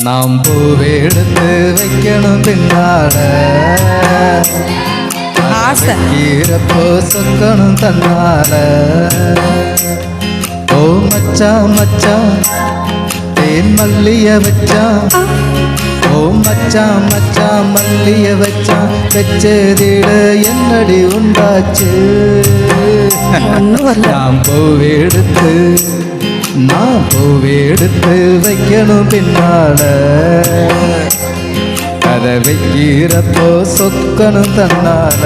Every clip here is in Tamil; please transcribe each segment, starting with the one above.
நாம் பூவெடுத்து வைக்கணும் பின்னால ஈரப்போ சொக்கணும் தன்னால. ஓ மச்சான் மச்சான் தேன் மல்லிய வச்சான். ஓ மச்சான் மச்சான் மல்லிய வச்சான். வச்சதிட என்னடி உண்டாச்சு. நாம் பூவெடுத்து நான் பூவெடுத்து வைக்கணும் பின்னால. அதை வைக்கிறப்போ சொக்கணும் தன்னால.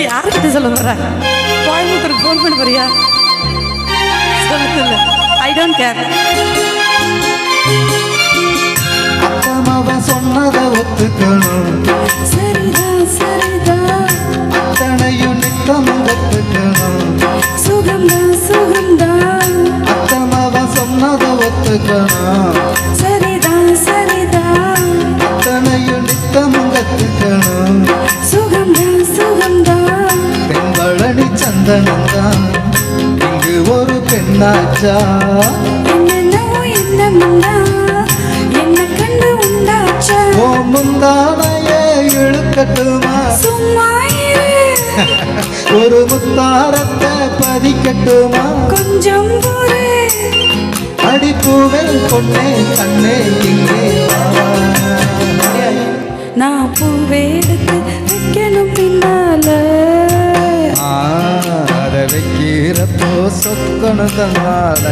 யாருக்கிட்ட சொல்ல வர? கோயம்புத்தூருக்கு ஃபோன் பண்ண போறியா? சொல்லு. I don't care. அத்தமாவன் சொன்னதை ஒத்துக்கணும். சரிதான் சரிதான். அத்தனையும் நித்தமும் ஒத்துக்கணும். சுகம்தான் சுகம்தான். அத்தமாவன் சொன்னதை ஒத்துக்கணும். சரிதான் சரிதான். அத்தனையும் நித்தமும் கத்துக்கணும். சுகம்தான் சுகம்தான். பெண்களடி சந்தனம்தான் இங்கு ஒரு பெண்ணாச்சா. என்னென்னவோ என்னமுண்டா என்ன கண்டு உண்டாச்சா. ஓ முந்தானையே இழுக்கட்டுமா. சும்மா ஒரு முத்தாரத்தை பதிக்கட்டுமா. கொஞ்சம் பொறு. அடிப்பூவே பொண்ணே கண்ணே இங்கே நான் பூவெடுத்து வைக்கணும் பின்னால. அதை வைக்கிறப்போ சொக்கணும் தன்னால.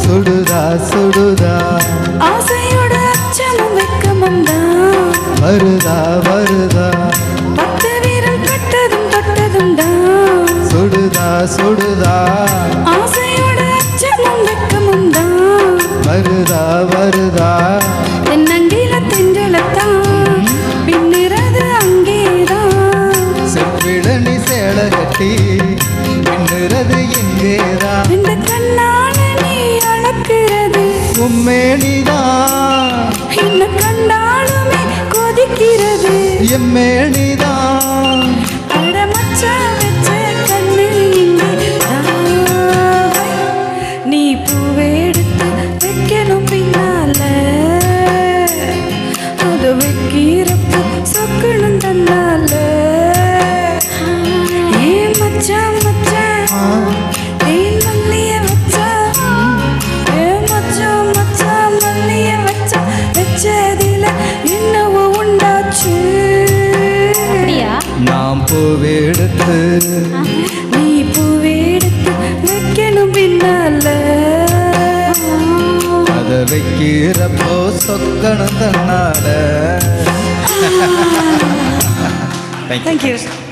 சுடுதா சுடுதா ஆசையோட அச்சமும் வெக்கமும் தான். வருதா வருதா பத்து வீரல் பட்டதும் தொட்டதும் தான். சுடுதா சுடுதா ஆசையோட அச்சமும் வெக்கமும் தான். வருதா வருதா தென்னங்கில தென்றலத்தான் பின்னிறது அங்கேதான். செவ்விடனி சேல கட்டி பின்னிறது எங்கேதான். இந்த கண்ணால நீ அளக்கிறது உம்மேனிதான். என்ன கண்டாலுமே கொதிக்கிறது எம்மேனிதான். அட மச்சான் வச்ச கண்ணு இங்கே தாவை. நீ பூவெடுத்து வைக்கணும் பின்னால. அது வைக்கிறப்போ சொக்கணும் தன்னால. ஏ மச்சான் மச்சான் தேன் மல்லிய வச்சா. ஏ மச்சான் மச்சான் மல்லிய வச்சா. வச்சதில என்னவோ உண்டாச்சு. நாம் பூவெடுத்து நீ பூவெடுத்து வைக்கணும் பின்னால. அதை வைக்கிறப்போ சொக்கணும் தன்னால. Thank you.